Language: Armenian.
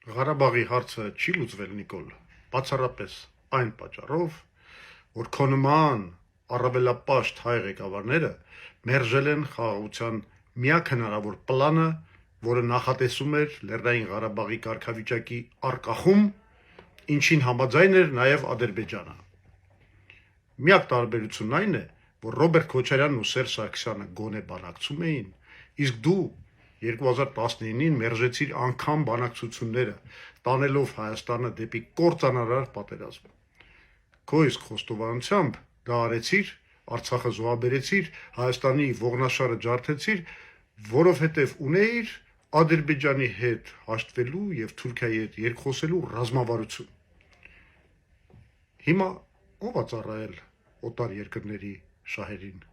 Ղարաբաղի հարցը չի լուծվել, Նիկոլ, բացառապես այն պատճառով, որ քո նման առավելապաշտ հայ ղեկավարները մերժել են խաղաղության միակ հնարավոր պլանը, որը նախատեսում էր Լեռնային Ղարաբաղի կարգավիճակի առկախում, ինչին համաձայն էր նաև Ադրբեջանը։ Միակ տարբերությունն այն է, որ Ռոբերտ Քոչարյանն ու Սերժ Սարգսյանը գոնե բանակցում էին, իսկ դու 2019-ին մերժեցիր անգամ բանակցությունները, տանելով Հայաստանը դեպի կործանարար պատերազմ։ Քո իսկ խոստովանությամբ դա արեցիր, Արցախը զոհաբերեցիր, Հայաստանի ողնաշարը ջարդեցիր, որովհետև ունեիր Ադրբեջանի հետ հաշտվելու և Թուրքիայի հետ երկխոսելու ռազմավարություն։ Հիմա ով է ծառայել օտար երկրների շահերին։